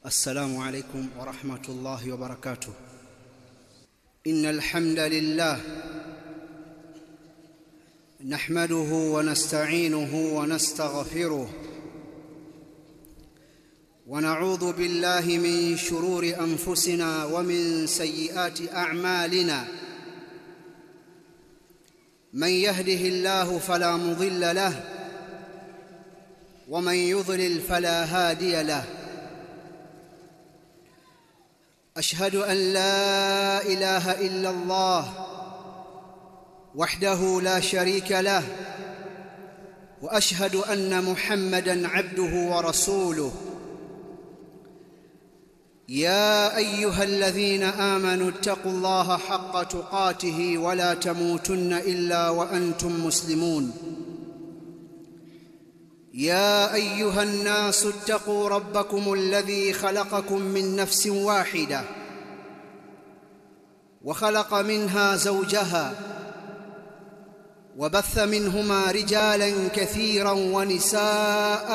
السلام عليكم ورحمة الله وبركاته. إن الحمد لله نحمده ونستعينه ونستغفره ونعوذ بالله من شرور أنفسنا ومن سيئات أعمالنا. من يهده الله فلا مضل له ومن يضلل فلا هادي له. أشهد أن لا إله إلا الله وحده لا شريك له، وأشهد أن محمدًا عبده ورسوله. يا أيها الذين آمنوا اتقوا الله حق تقاته ولا تموتن إلا وأنتم مسلمون. يا أيها الناس اتقوا ربكم الذي خلقكم من نفس واحدة وخلق منها زوجها وبث منهما رجالا كثيرا ونساء،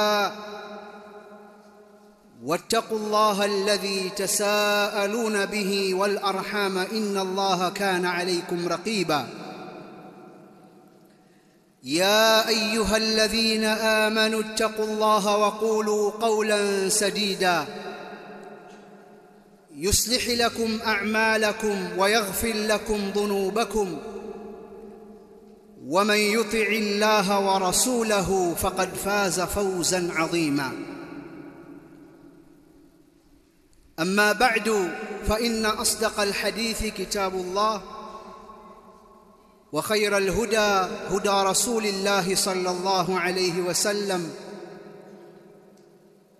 واتقوا الله الذي تساءلون به والأرحام إن الله كان عليكم رقيبا. يا أيها الذين آمنوا اتقوا الله وقولوا قولا سديدا يصلح لكم أعمالكم ويغفر لكم ذنوبكم، ومن يطع الله ورسوله فقد فاز فوزا عظيما. أما بعد، فإن أصدق الحديث كتاب الله، وخير الهدى هدى رسول الله صلى الله عليه وسلم،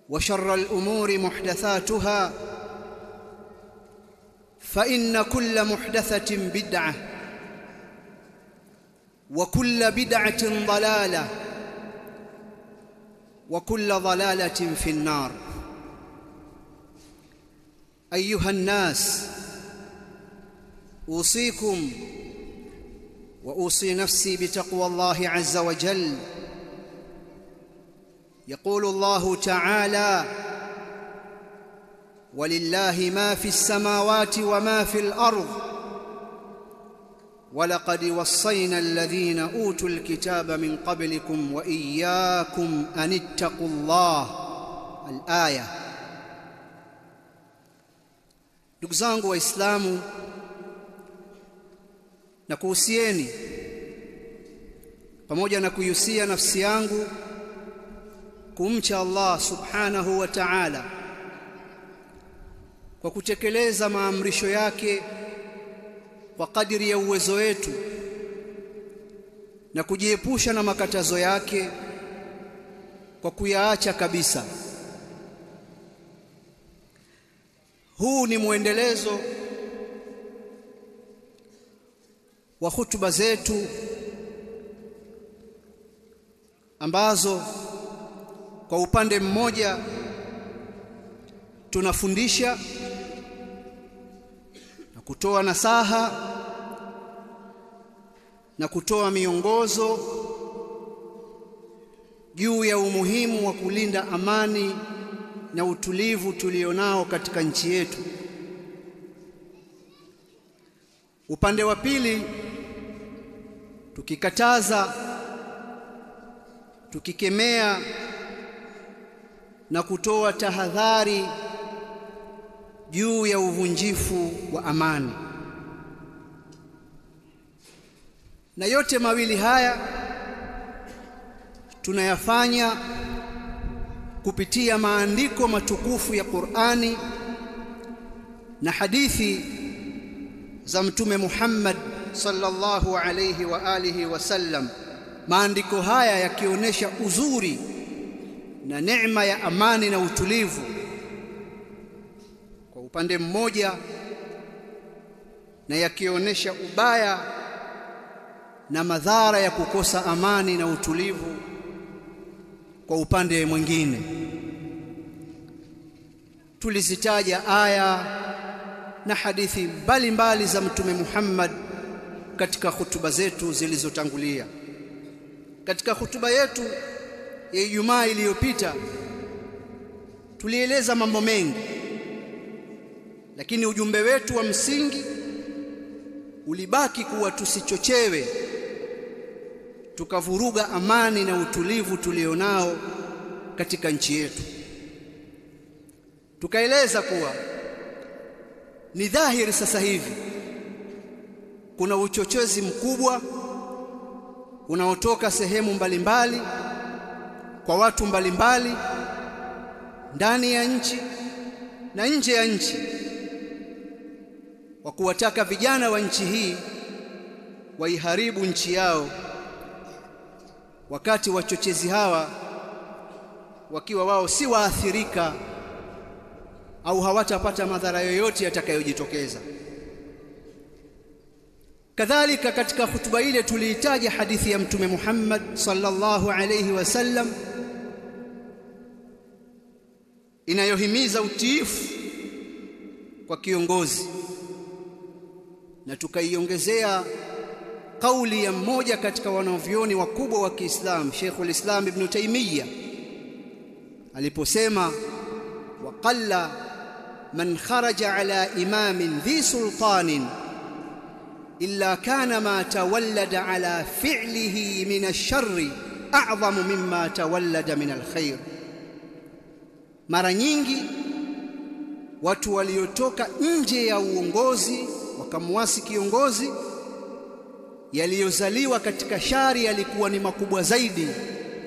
وشر الأمور محدثاتها، فإن كل محدثة بدعة، وكل بدعة ضلالة، وكل ضلالة في النار. أيها الناس، أوصيكم وأوصي نفسي بتقوى الله عز وجل. يقول الله تعالى: ولله ما في السماوات وما في الأرض ولقد وصينا الذين أوتوا الكتاب من قبلكم وإياكم أن اتقوا الله. الآية. Ndugu zangu Waislamu, na kuhusieni pamoja na kuihusia nafsi yangu kumcha Allah subhanahu wa ta'ala kwa kutekeleza maamrisho yake kwa kadiri ya uwezo wetu na kujiepusha na makatazo yake kwa kuyaacha kabisa. Huu ni muendelezo wa hutuba zetu ambazo kwa upande mmoja tunafundisha na kutoa nasaha na kutoa miongozo juu ya umuhimu wa kulinda amani na utulivu tulionao katika nchi yetu. Upande wa pili tukikataza, tukikemea na kutoa tahadhari juu ya uvunjifu wa amani. Na yote mawili haya tunayafanya kupitia maandiko matukufu ya Qur'ani na hadithi za Mtume Muhammad sallallahu alayhi wa alihi wasallam. Maandiko haya yakionyesha uzuri na neema ya amani na utulivu kwa upande mmoja, na yakionyesha ubaya na madhara ya kukosa amani na utulivu kwa upande mwingine. Tulizitaja aya na hadithi mbalimbali za Mtume Muhammad katika hutuba zetu zilizotangulia. Katika hutuba yetu ya Ijumaa iliyopita tulieleza mambo mengi lakini ujumbe wetu wa msingi ulibaki kuwa tusichochewe tukavuruga amani na utulivu tulionao katika nchi yetu. Tukaeleza kuwa ni dhahiri sasa hivi kuna uchochezi mkubwa unaotoka sehemu mbalimbali kwa watu mbalimbali ndani ya nchi na nje ya nchi, wa kuwataka vijana wa nchi hii waiharibu nchi yao, wakati wachochezi hawa wakiwa wao si waathirika au hawatapata madhara yoyote yatakayojitokeza. Kadhalika katika hutuba ile tuliitaja hadithi ya Mtume Muhammad sallallahu alayhi wasallam inayohimiza utiifu kwa kiongozi, na tukaiongezea kauli ya mmoja katika wanavyuoni wakubwa wa Kiislamu, Sheikhul Islam Ibn Taymiyyah, aliposema waqalla man kharaja ala imamin dhi sultanin illa kana ma tawallada ala fi'lihi min ash-sharri a'zamu mimma tawallada min al-khair. Mara nyingi watu waliotoka nje ya uongozi wakamwasi kiongozi, yaliyozaliwa katika shari yalikuwa ni makubwa zaidi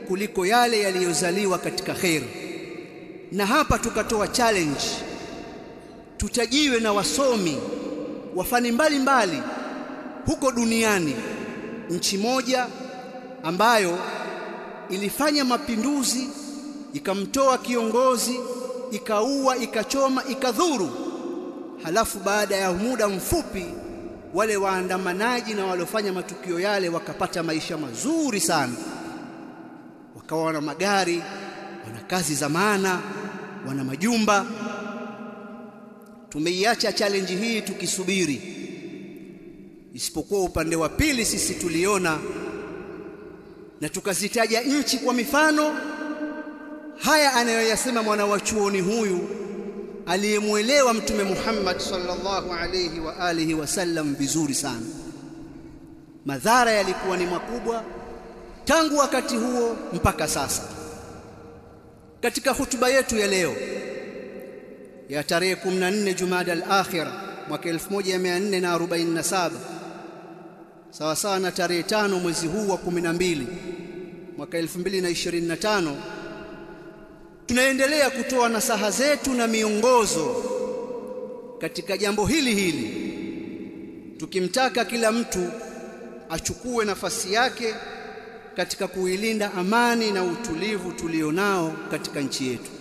kuliko yale yaliyozaliwa katika khair. Na hapa tukatoa challenge, tutajiwe na wasomi wa fani mbalimbali huko duniani, nchi moja ambayo ilifanya mapinduzi ikamtoa kiongozi, ikaua, ikachoma, ikadhuru, halafu baada ya muda mfupi wale waandamanaji na waliofanya matukio yale wakapata maisha mazuri sana, wakawa wana magari, wana kazi za maana, wana majumba. Tumeiacha challenge hii tukisubiri, isipokuwa upande wa pili sisi tuliona na tukazitaja nchi kwa mifano. Haya anayoyasema mwana wa chuoni huyu aliyemuelewa Mtume Muhammad sallallahu alayhi wa alihi wasallam vizuri sana. Madhara yalikuwa ni makubwa tangu wakati huo mpaka sasa. Katika hutuba yetu ya leo ya tarehe 14 Jumada al-Akhira mwaka 1447 sawa sawa na tarehe 5 mwezi huu wa 12 mwaka 2025, tunaendelea kutoa nasaha zetu na miongozo katika jambo hili, tukimtaka kila mtu achukue nafasi yake katika kuilinda amani na utulivu tulionao katika nchi yetu.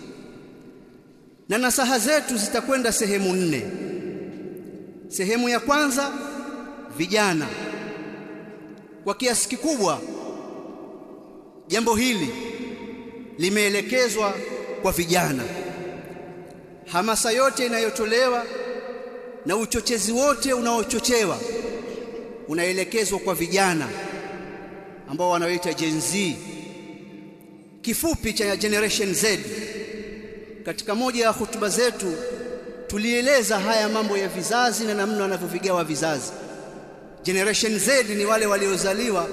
Na nasaha zetu zitakwenda sehemu 4. Sehemu ya kwanza, vijana. Kwa kiasi kikubwa jambo hili limeelekezwa kwa vijana. Hamasa yote inayotolewa na uchochezi wote unaochochewa unaelekezwa kwa vijana ambao wanaoita Gen Z, kifupi cha Generation Z. Katika moja ya hutuba zetu tulieleza haya mambo ya vizazi na namna wanavyovigawa vizazi. Generation Z ni wale waliozaliwa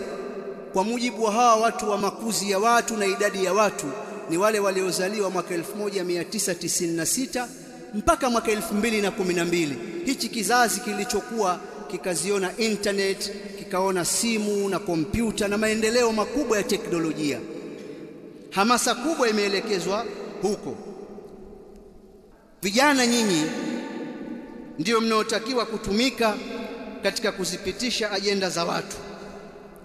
kwa mujibu wa hawa watu wa makuzi ya watu na idadi ya watu, ni wale waliozaliwa mwaka 1996 mpaka mwaka 2012. Hichi kizazi kilichokuwa kikaziona internet, kikaona simu na kompyuta na maendeleo makubwa ya teknolojia. Hamasa kubwa imeelekezwa huko. Vijana nyinyi ndio mnaotakiwa kutumika katika kuzipitisha ajenda za watu,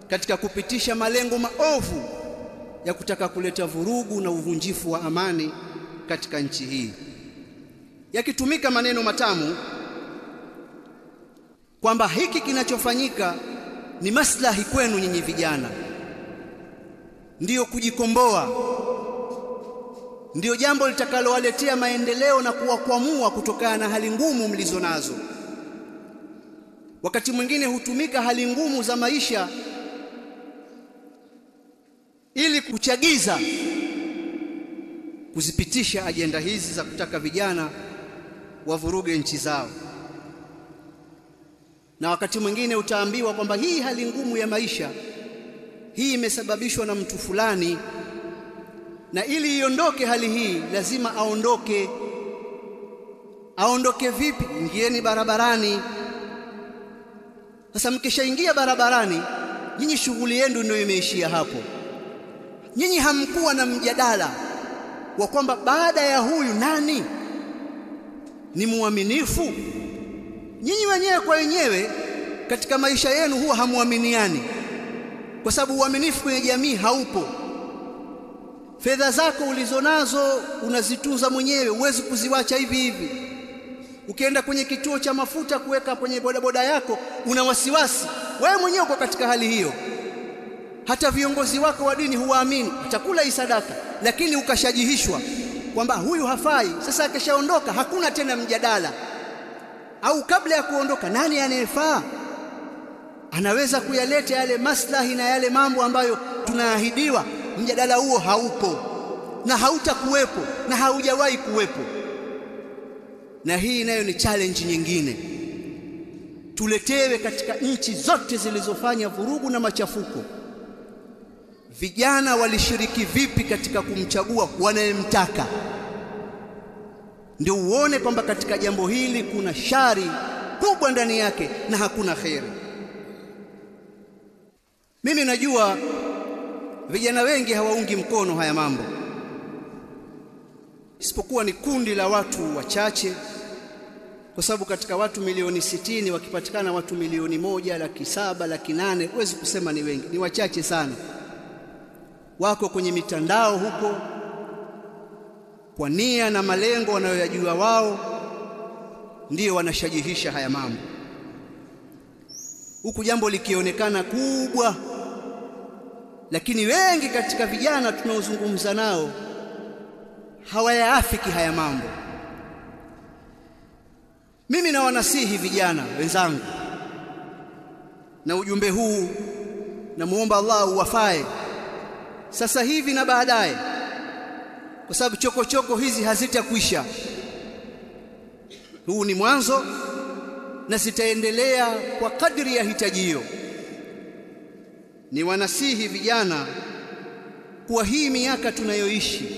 katika kupitisha malengo maovu ya kutaka kuleta vurugu na uvunjifu wa amani katika nchi hii. Yakitumika maneno matamu kwamba hiki kinachofanyika ni maslahi kwenu nyinyi vijana, ndiyo kujikomboa, ndiyo jambo litakalowaletea maendeleo na kuwakwamua kutokana na hali ngumu mlizo nazo. Wakati mwingine hutumika hali ngumu za maisha ili kuchagiza kuzipitisha ajenda hizi za kutaka vijana wavuruge nchi zao. Na wakati mwingine utaambiwa kwamba hii hali ngumu ya maisha hii imesababishwa na mtu fulani, na ili iondoke hali hii lazima aondoke. Aondoke vipi? Ingieni barabarani. Sasa mkishaingia barabarani, nyinyi shughuli yenu ndio imeishia hapo. Nyinyi hamkuwa na mjadala wa kwamba baada ya huyu nani ni muaminifu. Nyinyi wenyewe kwa wenyewe katika maisha yenu huwa hamuaminiani, kwa sababu uaminifu kwenye jamii haupo. Fedha zako ulizonazo unazitunza mwenyewe, huwezi kuziwacha hivi hivi. Ukienda kwenye kituo cha mafuta kuweka kwenye bodaboda yako, una wasiwasi, wewe mwenyewe uko katika hali hiyo. Hata viongozi wako wa dini huwaamini, utakula hii sadaka, lakini ukashajihishwa kwamba huyu hafai. Sasa akishaondoka hakuna tena mjadala. Au kabla ya kuondoka, nani anayefaa anaweza kuyaleta yale maslahi na yale mambo ambayo tunaahidiwa? Mjadala huo haupo na hautakuwepo na haujawahi kuwepo. Na hii nayo ni challenge nyingine tuletewe katika nchi zote zilizofanya vurugu na machafuko. Vijana walishiriki vipi katika kumchagua wanayemtaka? Ndio uone kwamba katika jambo hili kuna shari kubwa ndani yake na hakuna kheri. Mimi najua vijana wengi hawaungi mkono haya mambo, isipokuwa ni kundi la watu wachache, kwa sababu katika watu milioni 60 wakipatikana watu milioni 1,700,000, 800,000, huwezi kusema ni wengi, ni wachache sana. Wako kwenye mitandao huko kwa nia na malengo wanayoyajua wao, ndio wanashajihisha haya mambo, huku jambo likionekana kubwa. Lakini wengi katika vijana tunaozungumza nao hawayaafiki haya mambo. Mimi na wanasihi vijana wenzangu, na ujumbe huu namuomba Allah uwafae sasa hivi na baadaye, kwa sababu chokochoko hizi hazitakwisha. Huu ni mwanzo na zitaendelea kwa kadri ya hitajio. Ni wanasihi vijana kuwa hii miaka tunayoishi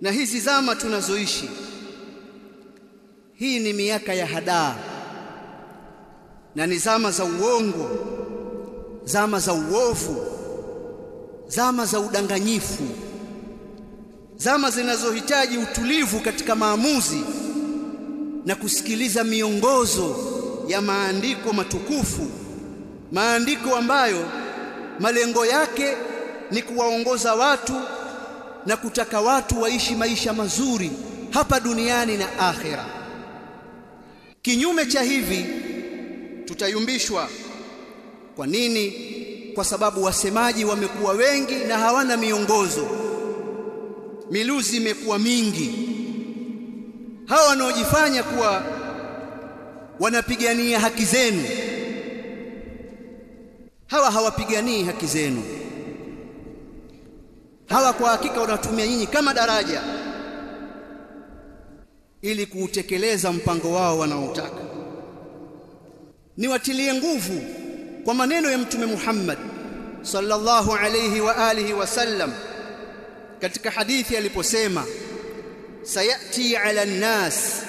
na hizi zama tunazoishi, hii ni miaka ya hadaa na ni zama za uongo, zama za uovu, zama za udanganyifu, zama zinazohitaji utulivu katika maamuzi na kusikiliza miongozo ya maandiko matukufu, maandiko ambayo malengo yake ni kuwaongoza watu na kutaka watu waishi maisha mazuri hapa duniani na akhera. Kinyume cha hivi tutayumbishwa. Kwa nini? Kwa sababu wasemaji wamekuwa wengi na hawana miongozo. Miluzi imekuwa mingi. Hawa wanaojifanya kuwa wanapigania haki zenu, hawa hawapiganii haki zenu. Hawa kwa hakika wanatumia nyinyi kama daraja ili kuutekeleza mpango wao wanaotaka. Niwatilie nguvu kwa maneno ya Mtume Muhammad sallallahu alayhi wa alihi wasallam katika hadithi aliposema, sayati ala an-nas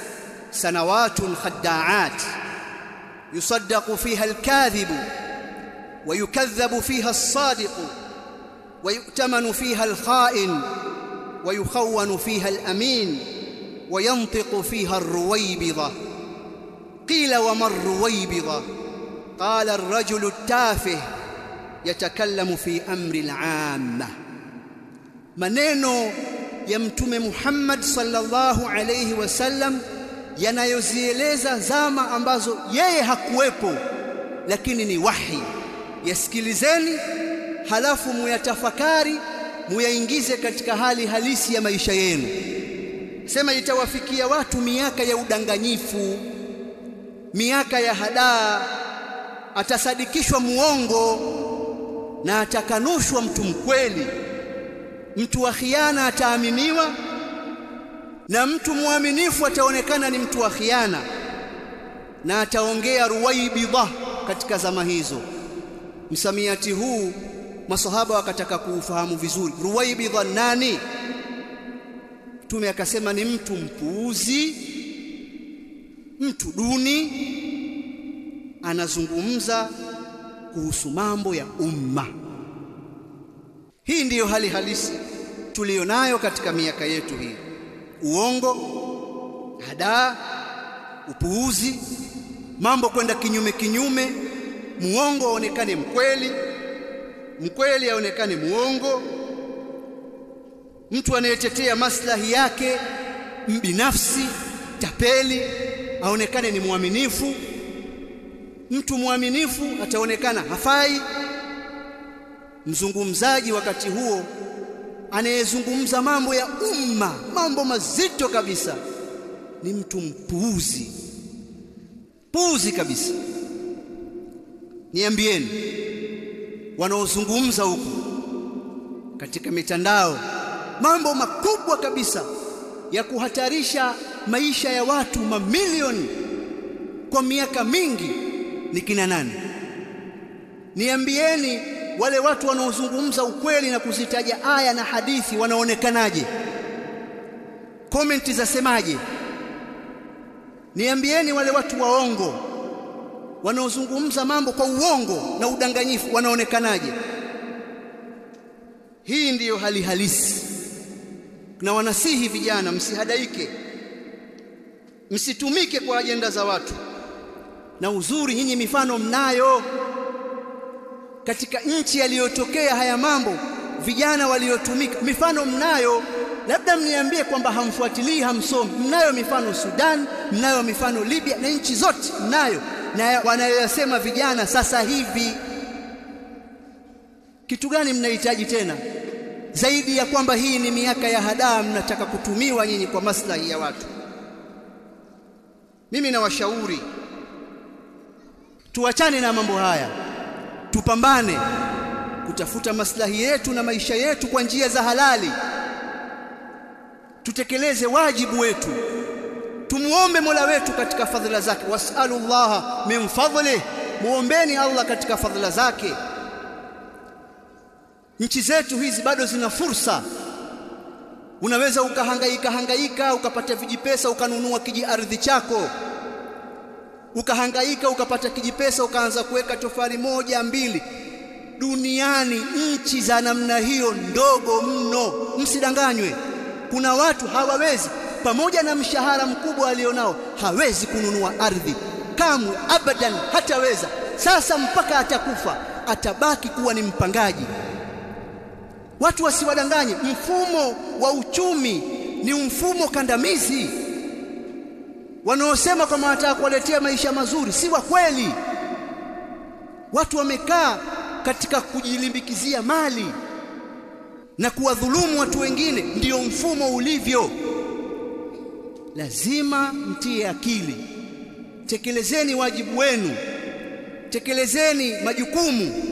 sanawatun khadda'at yusaddaqu fiha al-kadhibu wa yukadhabu fiha as-sadiqu wa yu'tamanu fiha al-kha'in wa yukhawwanu fiha al-amin wa yantiqu fiha ar-ruwaybidha. qila wa mar ruwaybidha? qala ar-rajulu at-tafih yatakallamu fi amri al-'amma. Maneno ya Mtume Muhammad sallallahu alayhi wasallam yanayozieleza zama ambazo yeye hakuwepo, lakini ni wahi. Yasikilizeni, halafu muyatafakari, muyaingize katika hali halisi ya maisha yenu. Sema itawafikia watu miaka ya udanganyifu, miaka ya hadaa, atasadikishwa muongo na atakanushwa mtu mkweli. Mtu wa khiana ataaminiwa na mtu muaminifu ataonekana ni mtu wa khiana, na ataongea ruwaibidha katika zama hizo. Msamiati huu masahaba wakataka kuufahamu vizuri. Ruwaibidha nani? Mtume akasema ni mtu mpuuzi, mtu duni, anazungumza kuhusu mambo ya umma. Hii ndiyo hali halisi tulionayo katika miaka yetu hii. Uongo, hadaa, upuuzi, mambo kwenda kinyume, muongo aonekane mkweli, mkweli aonekane muongo, mtu anayetetea maslahi yake mbinafsi, tapeli, aonekane ni muaminifu. Mtu muaminifu ataonekana hafai. Mzungumzaji wakati huo anayezungumza mambo ya umma, mambo mazito kabisa, ni mtu mpuuzi, puuzi kabisa. Niambieni, wanaozungumza huku katika mitandao mambo makubwa kabisa ya kuhatarisha maisha ya watu mamilioni kwa miaka mingi ni kina nani? Niambieni, wale watu wanaozungumza ukweli na kuzitaja aya na hadithi wanaonekanaje? Komenti zasemaje? Niambieni, wale watu waongo wanaozungumza mambo kwa uongo na udanganyifu wanaonekanaje? Hii ndiyo hali halisi. Na wanasihi vijana, msihadaike, msitumike kwa ajenda za watu. Na uzuri, nyinyi mifano mnayo katika nchi yaliyotokea haya mambo, vijana waliotumika, mifano mnayo. Labda mniambie kwamba hamfuatilii, hamsomi. Mnayo mifano Sudan, mnayo mifano Libya, na nchi zote mnayo, na wanayoyasema vijana sasa hivi. Kitu gani mnahitaji tena zaidi ya kwamba hii ni miaka ya hadaa, mnataka kutumiwa nyinyi kwa maslahi ya watu? Mimi nawashauri tuachane na mambo haya, tupambane kutafuta maslahi yetu na maisha yetu kwa njia za halali. Tutekeleze wajibu wetu, tumuombe Mola wetu katika fadhila zake. Was'alullaha min fadlihi, muombeni Allah katika fadhila zake. Nchi zetu hizi bado zina fursa. Unaweza ukahangaika ukapata vijipesa, ukanunua kijiardhi chako, ukahangaika ukapata kijipesa, ukaanza kuweka tofali moja mbili. Duniani nchi za namna hiyo ndogo mno, msidanganywe. Kuna watu hawawezi, pamoja na mshahara mkubwa alionao, hawezi kununua ardhi kamwe, abadan, hataweza. Sasa mpaka atakufa atabaki kuwa ni mpangaji. Watu wasiwadanganye, mfumo wa uchumi ni mfumo kandamizi. Wanaosema kama wataka kuwaletea maisha mazuri si wa kweli. Watu wamekaa katika kujilimbikizia mali na kuwadhulumu watu wengine, ndiyo mfumo ulivyo. Lazima mtie akili, tekelezeni wajibu wenu, tekelezeni majukumu.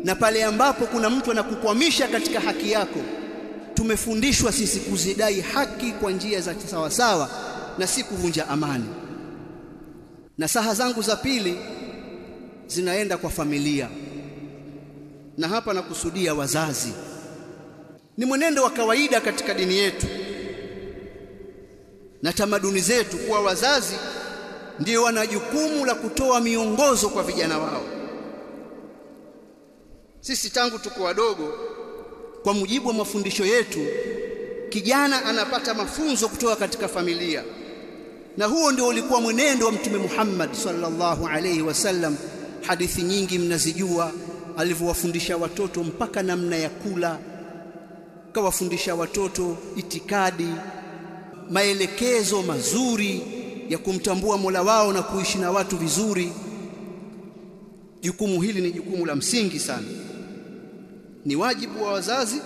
Na pale ambapo kuna mtu anakukwamisha katika haki yako, tumefundishwa sisi kuzidai haki kwa njia za sawa sawa na si kuvunja amani. Na saha zangu za pili zinaenda kwa familia, na hapa nakusudia wazazi. Ni mwenendo wa kawaida katika dini yetu na tamaduni zetu kuwa wazazi ndio wana jukumu la kutoa miongozo kwa vijana wao. Sisi tangu tuko wadogo, kwa mujibu wa mafundisho yetu, kijana anapata mafunzo kutoka katika familia. Na huo ndio ulikuwa mwenendo wa Mtume Muhammad sallallahu alayhi wasallam. Hadithi nyingi mnazijua, alivyowafundisha watoto mpaka namna ya kula, kawafundisha watoto itikadi, maelekezo mazuri ya kumtambua Mola wao na kuishi na watu vizuri. Jukumu hili ni jukumu la msingi sana. Ni wajibu wa wazazi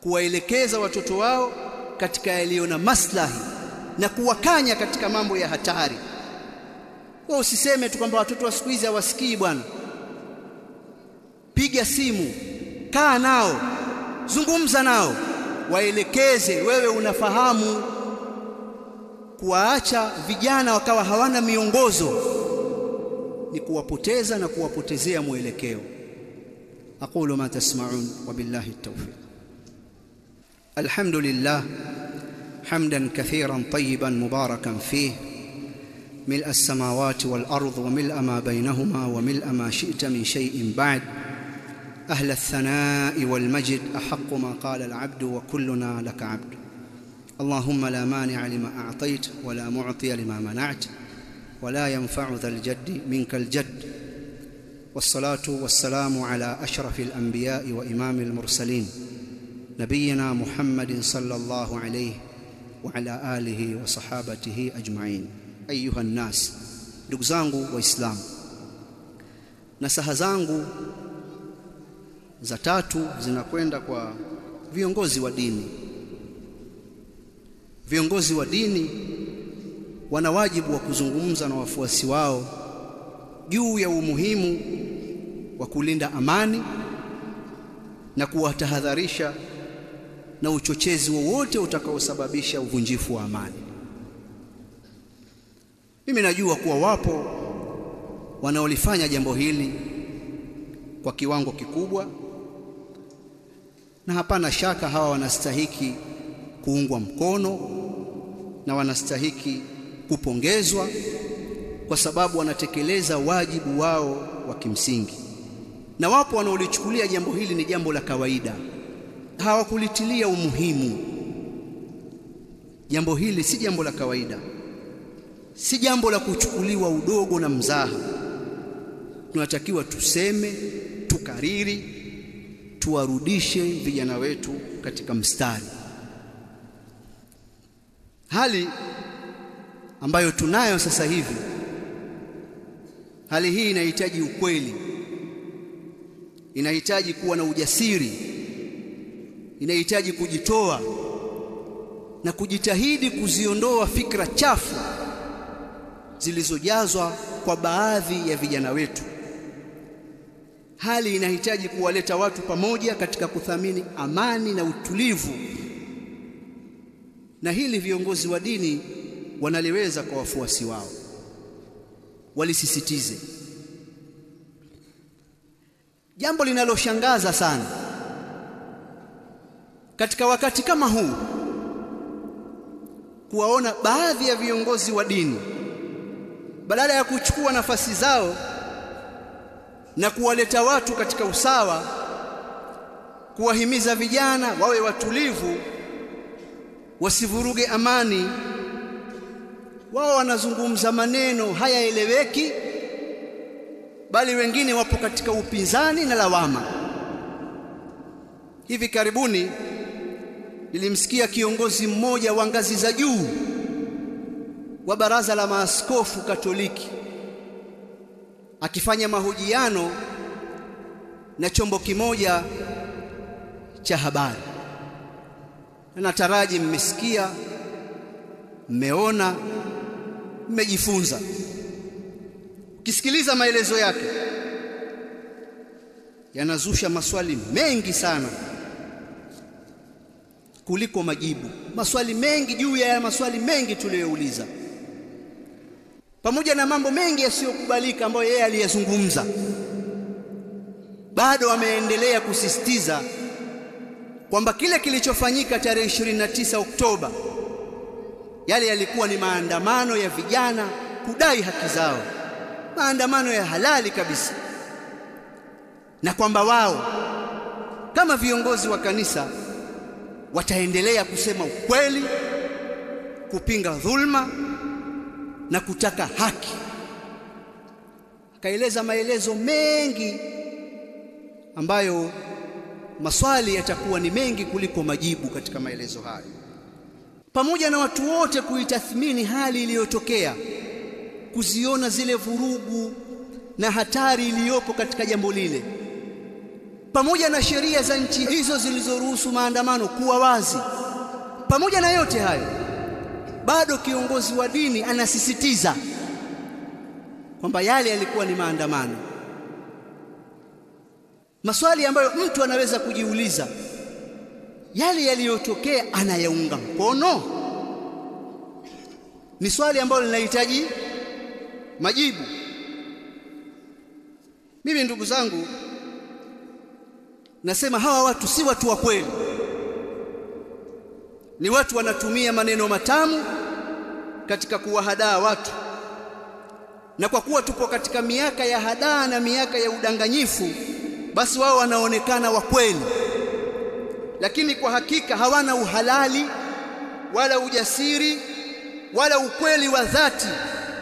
kuwaelekeza watoto wao katika yaliyo na maslahi na kuwakanya katika mambo ya hatari. Kwa usiseme tu kwamba watoto wa siku hizi hawasikii bwana. Piga simu, kaa nao, zungumza nao, waelekeze. Wewe unafahamu kuwaacha vijana wakawa hawana miongozo ni kuwapoteza na kuwapotezea mwelekeo. aqulu ma tasma'un wa billahi at-tawfiq. Alhamdulillah hamdan kathiran tayyiban mubarakan fihi ملء السماوات والأرض وملء ما بينهما وملء ما شئت من شيء بعد. أهل الثناء والمجد أحق ما قال العبد وكلنا لك عبد. اللهم لا مانع لما أعطيت ولا معطي لما منعت ولا ينفع ذا الجد منك الجد. والصلاة والسلام على أشرف الأنبياء وإمام المرسلين نبينا محمد صلى الله عليه وعلى آله وصحابته أجمعين. أيها الناس, ndugu zangu waislamu, nasaha zangu za tatu zinakwenda kwa viongozi wa dini. Viongozi wa dini wana wajibu wa kuzungumza na wafuasi wao juu ya umuhimu wa kulinda amani na kuwatahadharisha na uchochezi wowote utakaosababisha uvunjifu wa amani. Mimi najua kuwa wapo wanaolifanya jambo hili kwa kiwango kikubwa, na hapana shaka hawa wanastahiki kuungwa mkono na wanastahiki kupongezwa kwa sababu wanatekeleza wajibu wao wa kimsingi. Na wapo wanaolichukulia jambo hili ni jambo la kawaida, hawakulitilia umuhimu. Jambo hili si jambo la kawaida, si jambo la kuchukuliwa udogo na mzaha. Tunatakiwa tuseme, tukariri, tuwarudishe vijana wetu katika mstari. Hali ambayo tunayo sasa hivi, hali hii inahitaji ukweli, inahitaji kuwa na ujasiri, inahitaji kujitoa na kujitahidi kuziondoa fikra chafu zilizojazwa kwa baadhi ya vijana wetu. Hali inahitaji kuwaleta watu pamoja katika kuthamini amani na utulivu, na hili viongozi wa dini wanaliweza kwa wafuasi wao, walisisitize. Jambo linaloshangaza sana katika wakati kama huu, kuwaona baadhi ya viongozi wa dini badala ya kuchukua nafasi zao na kuwaleta watu katika usawa, kuwahimiza vijana wawe watulivu, wasivuruge amani, wao wanazungumza maneno hayaeleweki, bali wengine wapo katika upinzani na lawama. Hivi karibuni nilimsikia kiongozi mmoja wa ngazi za juu wa Baraza la Maaskofu Katoliki akifanya mahojiano na chombo kimoja cha habari. Na nataraji mmesikia, mmeona, mmejifunza. Ukisikiliza maelezo yake, yanazusha maswali mengi sana kuliko majibu. Maswali mengi juu ya maswali mengi tuliyouliza, pamoja na mambo mengi yasiyokubalika ambayo yeye aliyazungumza. Bado ameendelea kusisitiza kwamba kile kilichofanyika tarehe 29 Oktoba, yale yalikuwa ni maandamano ya vijana kudai haki zao, maandamano ya halali kabisa, na kwamba wao kama viongozi wa kanisa wataendelea kusema ukweli, kupinga dhulma na kutaka haki. Akaeleza maelezo mengi ambayo maswali yatakuwa ni mengi kuliko majibu katika maelezo hayo. Pamoja na watu wote kuitathmini hali iliyotokea, kuziona zile vurugu na hatari iliyopo katika jambo lile, pamoja na sheria za nchi hizo zilizoruhusu maandamano kuwa wazi, pamoja na yote hayo, bado kiongozi wa dini anasisitiza kwamba yale yalikuwa ni maandamano. Maswali ambayo mtu anaweza kujiuliza, yale yaliyotokea anayaunga mkono? Ni swali ambalo linahitaji majibu. Mimi ndugu zangu, nasema hawa watu si watu wa kweli. Ni watu wanatumia maneno matamu katika kuwahadaa watu, na kwa kuwa tupo katika miaka ya hadaa na miaka ya udanganyifu, basi wao wanaonekana wa kweli, lakini kwa hakika hawana uhalali wala ujasiri wala ukweli wa dhati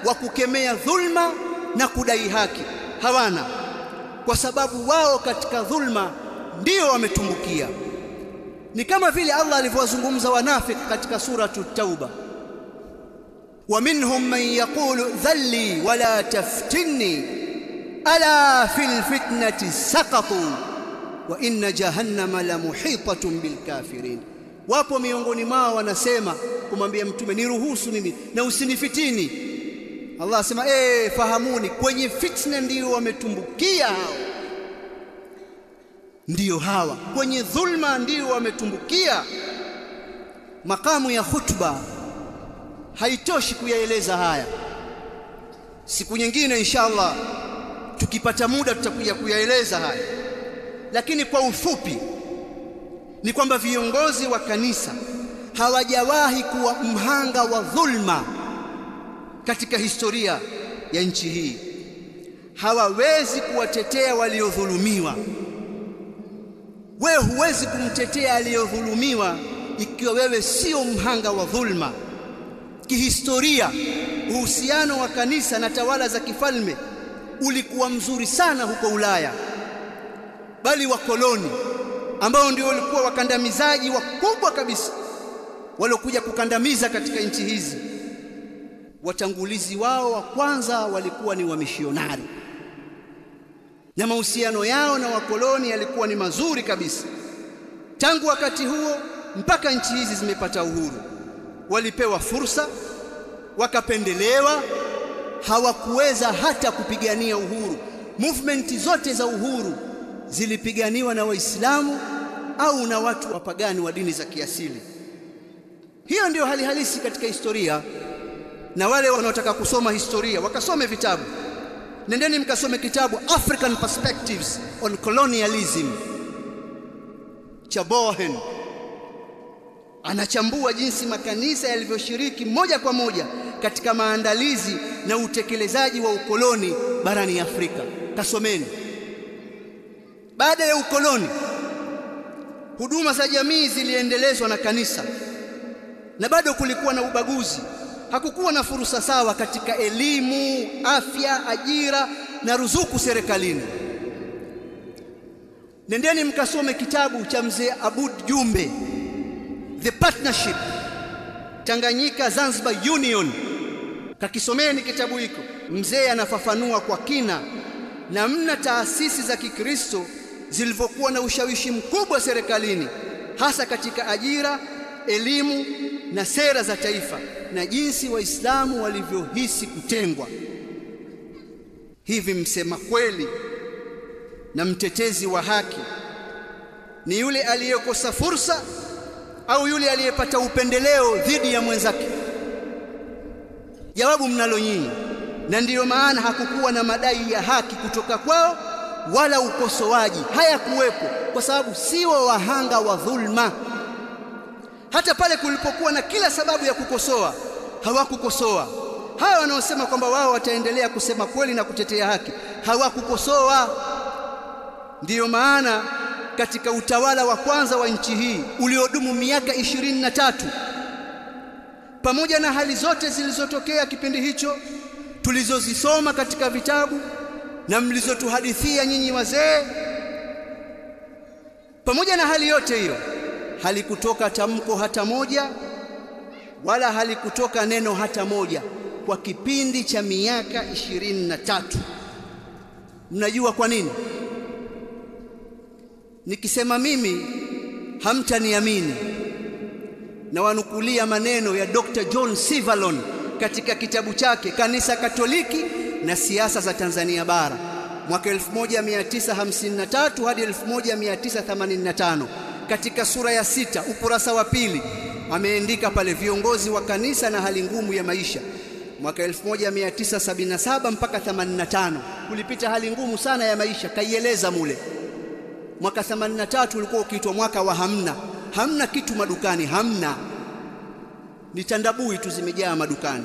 wa kukemea dhulma na kudai haki. Hawana, kwa sababu wao katika dhulma ndio wametumbukia. Ni kama vile Allah alivyowazungumza wanafiki katika suratu Tauba, wa minhum man yaqulu dhalli wala taftinni ala fil fitnati saqatu wa inna jahannama la muhitatun bil kafirin. Wapo miongoni mwao wanasema kumwambia mtume, niruhusu mimi na usinifitini. Allah asema fahamuni, kwenye fitna ndio wametumbukia hao, ndio hawa, kwenye dhulma ndio wametumbukia. Makamu ya khutba haitoshi kuyaeleza haya. Siku nyingine inshallah tukipata muda tutakuja kuyaeleza haya, lakini kwa ufupi ni kwamba viongozi wa kanisa hawajawahi kuwa mhanga wa dhulma katika historia ya nchi hii. Hawawezi kuwatetea waliodhulumiwa. Wewe huwezi kumtetea aliyodhulumiwa ikiwa wewe sio mhanga wa dhulma. Kihistoria, uhusiano wa kanisa na tawala za kifalme ulikuwa mzuri sana huko Ulaya, bali wakoloni ambao ndio walikuwa wakandamizaji wakubwa kabisa waliokuja kukandamiza katika nchi hizi, watangulizi wao wa kwanza walikuwa ni wamishionari, na mahusiano yao na wakoloni yalikuwa ni mazuri kabisa. Tangu wakati huo mpaka nchi hizi zimepata uhuru, walipewa fursa, wakapendelewa, hawakuweza hata kupigania uhuru. Movement zote za uhuru zilipiganiwa na Waislamu au na watu wapagani wa dini za kiasili. Hiyo ndio hali halisi katika historia, na wale wanaotaka kusoma historia wakasome vitabu. Nendeni mkasome kitabu African Perspectives on Colonialism cha Bohen. Anachambua jinsi makanisa yalivyoshiriki moja kwa moja katika maandalizi na utekelezaji wa ukoloni barani Afrika. Kasomeni. Baada ya ukoloni, huduma za jamii ziliendelezwa na kanisa, na bado kulikuwa na ubaguzi. Hakukuwa na fursa sawa katika elimu, afya, ajira na ruzuku serikalini. Nendeni mkasome kitabu cha mzee Aboud Jumbe, The Partnership, Tanganyika Zanzibar Union. Kakisomeni kitabu hiko. Mzee anafafanua kwa kina namna taasisi za Kikristo zilivyokuwa na ushawishi mkubwa serikalini, hasa katika ajira, elimu na sera za taifa, na jinsi Waislamu walivyohisi kutengwa. Hivi msema kweli na mtetezi wa haki ni yule aliyekosa fursa au yule aliyepata upendeleo dhidi ya mwenzake? Jawabu mnalo nyinyi, na ndiyo maana hakukuwa na madai ya haki kutoka kwao wala ukosoaji, hayakuwepo, kwa sababu sio wahanga wa dhulma. Hata pale kulipokuwa na kila sababu ya kukosoa, hawakukosoa. Hawa wanaosema kwamba wao wataendelea kusema kweli na kutetea haki, hawakukosoa. Ndiyo maana katika utawala wa kwanza wa nchi hii uliodumu miaka 23, pamoja na hali zote zilizotokea kipindi hicho tulizozisoma katika vitabu na mlizotuhadithia nyinyi wazee, pamoja na hali yote hiyo halikutoka tamko hata moja wala halikutoka neno hata moja kwa kipindi cha miaka 23. Mnajua kwa nini? Nikisema mimi hamtaniamini, na wanukulia maneno ya Dr. John Sivalon katika kitabu chake Kanisa Katoliki na Siasa za Tanzania Bara, mwaka 1953 hadi 1985. katika sura ya 6 ukurasa wa 2 ameandika pale viongozi wa kanisa na hali ngumu ya maisha. Mwaka 1977 mpaka 85 kulipita hali ngumu sana ya maisha, kaieleza mule. Mwaka 83 ulikuwa ukiitwa mwaka wa hamna kitu madukani, hamna, ni tandabui tu zimejaa madukani.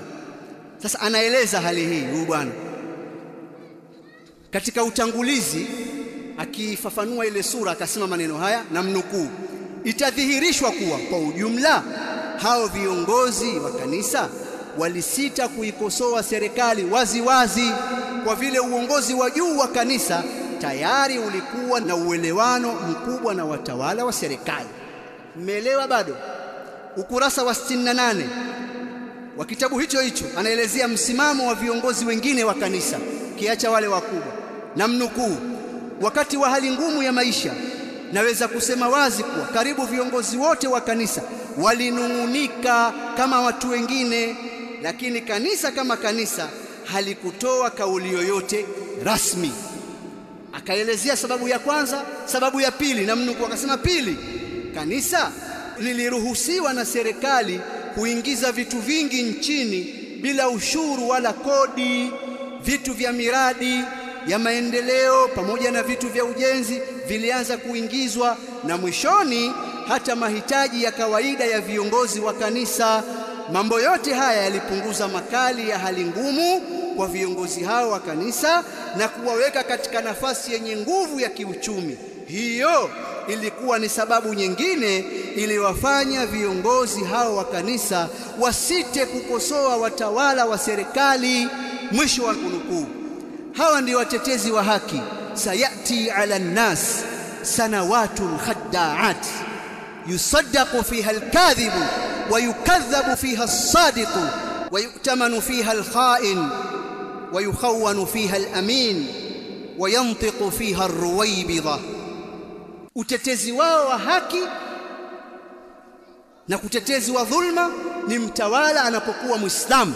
Sasa anaeleza hali hii huyu bwana katika utangulizi, akifafanua ile sura akasema maneno haya, na mnukuu: itadhihirishwa kuwa kwa ujumla hao viongozi wa kanisa walisita kuikosoa serikali wazi kwa vile uongozi wa juu wa kanisa tayari ulikuwa na uelewano mkubwa na watawala wa serikali. Mmeelewa bado? Ukurasa wa 68 wa kitabu hicho anaelezea msimamo wa viongozi wengine wa kanisa kiacha wale wakubwa, na mnukuu: wakati wa hali ngumu ya maisha naweza kusema wazi kuwa karibu viongozi wote wa kanisa walinung'unika kama watu wengine, lakini kanisa kama kanisa halikutoa kauli yoyote rasmi. Akaelezea sababu ya kwanza, sababu ya pili, na mnukuu akasema: pili, kanisa liliruhusiwa na serikali kuingiza vitu vingi nchini bila ushuru wala kodi. Vitu vya miradi ya maendeleo pamoja na vitu vya ujenzi vilianza kuingizwa, na mwishoni hata mahitaji ya kawaida ya viongozi wa kanisa. Mambo yote haya yalipunguza makali ya hali ngumu kwa viongozi hao wa kanisa na kuwaweka katika nafasi yenye nguvu ya kiuchumi. Hiyo ilikuwa ni sababu nyingine iliwafanya viongozi hao wa kanisa wasite kukosoa watawala wa serikali. Mwisho wa kunukuu. Hawa ndio watetezi wa haki. sayati ala nnas sanawatun khadda'at yusaddaqu fiha alkadhibu wa yukadhabu fiha as-sadiqu wa yu'tamanu fiha al-kha'in wa yukhawwanu fiha al-amin wa yantiqu fiha ar-ruwaybidha. Utetezi wao wa haki na kutetezi wa dhulma ni mtawala anapokuwa Muislamu.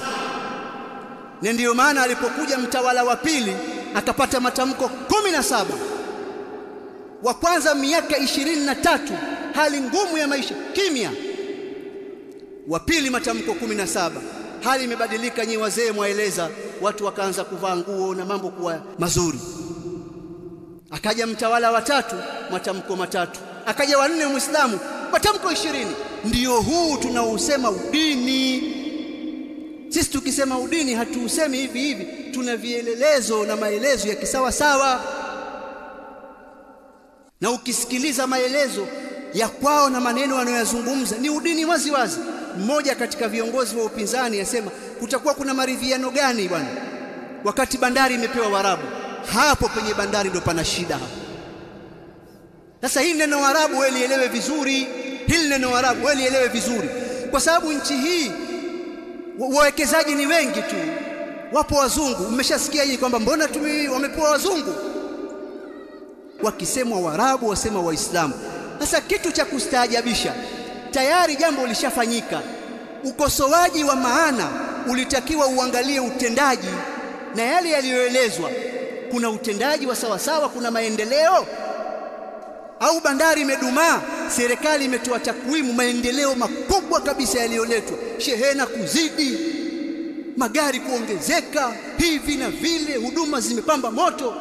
Na ndiyo maana alipokuja mtawala wa pili akapata matamko 17. Wa kwanza miaka 23 hali ngumu ya maisha, kimya. Wa pili matamko 17, hali imebadilika, nyi wazee mwaeleza, watu wakaanza kuvaa nguo na mambo kuwa mazuri. Akaja mtawala wa tatu, matamko 3. Akaja wa 4 Muislamu, matamko 20. Ndio huu tunausema udini. Sisi tukisema udini hatuusemi hivi hivi, tuna vielelezo na maelezo ya kisawa sawa. Na ukisikiliza maelezo ya kwao na maneno wanayozungumza ni udini wazi wazi. Mmoja katika viongozi wa upinzani yasema kutakuwa kuna maridhiano gani bwana wakati bandari imepewa Waarabu? Hapo kwenye bandari ndo pana shida hapo. Sasa hili neno Waarabu wewe lielewe vizuri, hili neno Waarabu wewe lielewe vizuri, kwa sababu nchi hii wawekezaji ni wengi tu, wapo wazungu. Mmeshasikia hii kwamba mbona wamepewa wazungu? Wakisemwa Waarabu wasema Waislamu. Sasa kitu cha kustaajabisha, tayari jambo lishafanyika. Ukosoaji wa maana ulitakiwa uangalie utendaji na yale yaliyoelezwa. Kuna utendaji wa sawa sawa, kuna maendeleo, au bandari imedumaa, serikali imetoa takwimu maendeleo makubwa kabisa yaliyoletwa, shehena kuzidi, magari kuongezeka, hivi na vile, huduma zimepamba moto.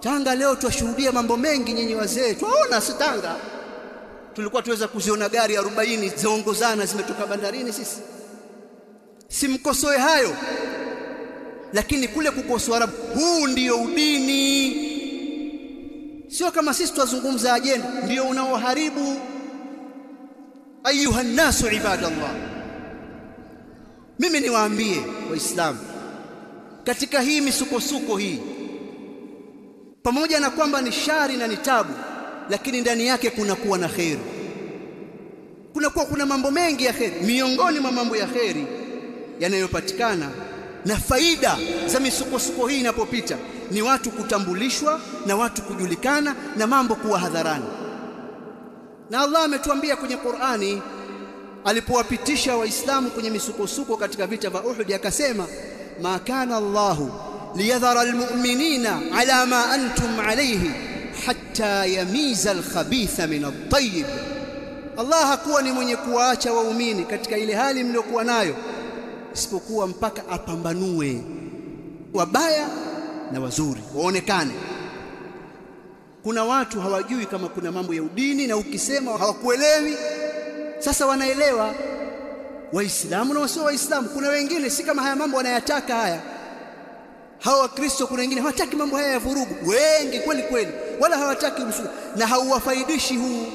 Tanga leo tuashuhudia mambo mengi, nyinyi wazee tuaona. Si Tanga tulikuwa tuweza kuziona gari 40 ziongozana zimetoka bandarini. Sisi simkosoe hayo, lakini kule kukosoa Arabu, huu ndio udini. Sio kama sisi tuzungumza ajenda, ndio unaoharibu. Ayuha nasu ibadallah, mimi niwaambie Waislamu, katika hii misukosuko hii, pamoja na kwamba ni shari na ni tabu, lakini ndani yake kunakuwa na kheri, kuna mambo mengi ya kheri. Miongoni mwa mambo ya kheri yanayopatikana na faida za misukosuko hii inapopita ni watu kutambulishwa na watu kujulikana na mambo kuwa hadharani. Na Allah ametuambia kwenye Qur'ani alipowapitisha Waislamu kwenye misukosuko katika vita vya Uhud, akasema ma kana Allahu liyadhara almu'minina ala ma antum alayhi hatta yamiza al-khabitha min at-tayyib. Allah hakuwa ni mwenye kuwaacha waumini katika ile hali mliokuwa nayo, isipokuwa mpaka apambanue wabaya na wazuri waonekane. Kuna watu hawajui kama kuna mambo ya udini, na ukisema hawakuelewi. Sasa wanaelewa Waislamu na wasio Waislamu. Kuna wengine si kama haya mambo wanayataka haya. Hawa Wakristo kuna wengine hawataki mambo haya ya vurugu, wengi kweli kweli, wala hawataki na hauwafaidishi huu.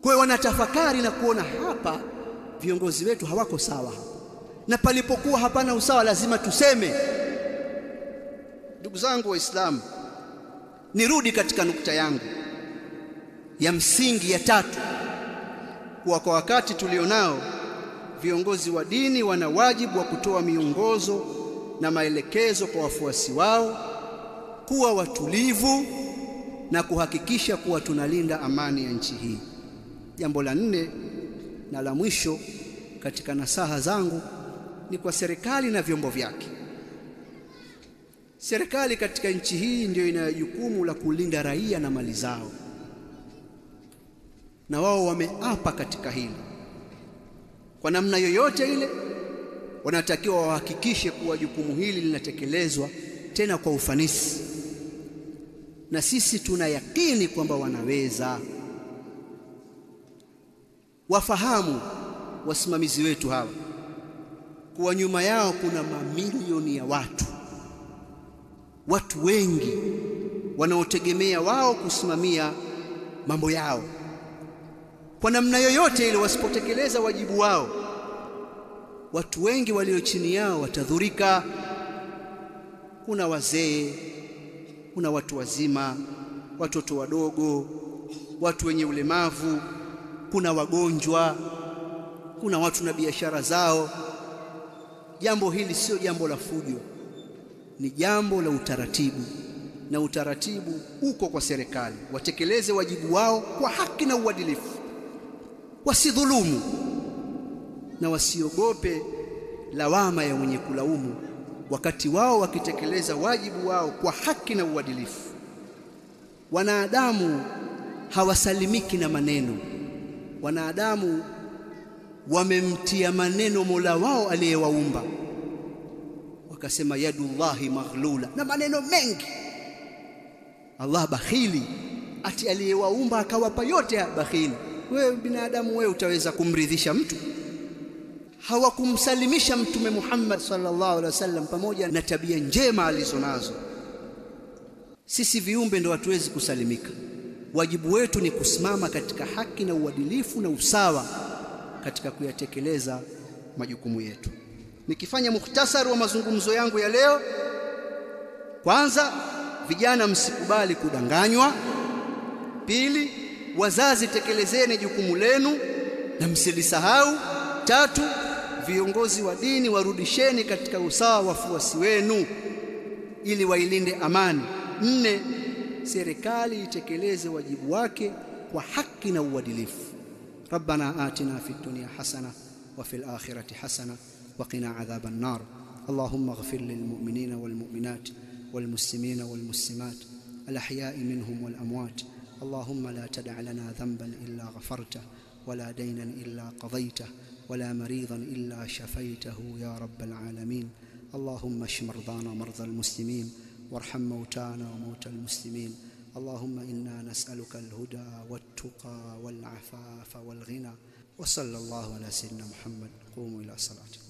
Kwa hiyo wanatafakari na kuona hapa viongozi wetu hawako sawa, na palipokuwa hapana usawa lazima tuseme. Ndugu zangu Waislamu, nirudi katika nukta yangu ya msingi ya tatu, kwa wakati tulionao viongozi wa dini wana wajibu wa kutoa miongozo na maelekezo kwa wafuasi wao, kuwa watulivu na kuhakikisha kuwa tunalinda amani ya nchi hii. Jambo la nne na la mwisho katika nasaha zangu ni kwa serikali na vyombo vyake. Serikali katika nchi hii ndio ina jukumu la kulinda raia na mali zao, na wao wameapa katika hili. Kwa namna yoyote ile wanatakiwa wahakikishe kuwa jukumu hili linatekelezwa tena kwa ufanisi, na sisi tuna yakini kwamba wanaweza. Wafahamu wasimamizi wetu hawa kuwa nyuma yao kuna mamilioni ya watu wengi wanaotegemea wao kusimamia mambo yao. Kwa namna yoyote ile wasipotekeleza wajibu wao, watu wengi walio chini yao watadhurika. Kuna wazee, kuna watu wazima, watoto wadogo, watu wenye ulemavu, kuna wagonjwa, kuna watu na biashara zao. Jambo hili sio jambo la fujo, ni jambo la utaratibu, na utaratibu uko kwa serikali. Watekeleze wajibu wao kwa haki na uadilifu, wasidhulumu na wasiogope lawama ya mwenye kulaumu, wakati wao wakitekeleza wajibu wao kwa haki na uadilifu. Wanadamu hawasalimiki na maneno. Wanadamu wamemtia maneno Mola wao aliyewaumba, wakasema yadullahi maghlula, na maneno mengi. Allah bakhili, ati aliyewaumba akawapa yote bakhili. Wewe binadamu, wewe utaweza kumridhisha mtu? Hawakumsalimisha Mtume Muhammad sallallahu alaihi wasallam pamoja na tabia njema alizonazo. Sisi viumbe ndio hatuwezi kusalimika. Wajibu wetu ni kusimama katika haki na uadilifu na usawa katika kuyatekeleza majukumu yetu. Nikifanya mukhtasari wa mazungumzo yangu ya leo, kwanza, vijana msikubali kudanganywa. Pili, wazazi tekelezeni jukumu lenu na msilisahau. Tatu, viongozi wa dini warudisheni katika usawa wafuasi wenu ili wailinde amani. Nne, serikali itekeleze wajibu wake kwa haki na uadilifu. Rabbana atina fid dunya hasana wa fil akhirati hasana wa qina adhaban nar. Allahumma ighfir lil mu'minina wal mu'minat wal muslimina wal muslimat al ahya'i minhum wal amwat. Allahumma la tad'a lana dhanban illa ghafarta wala daynan illa qadayta ولا مريضا إلا شفيته يا رب العالمين. اللهم اشف مرضانا ومرضى المسلمين وارحم موتانا وموتى المسلمين. اللهم إنا نسألك الهدى والتقى والعفاف والغنى. وصلى الله على سيدنا محمد. قوموا إلى صلاتكم.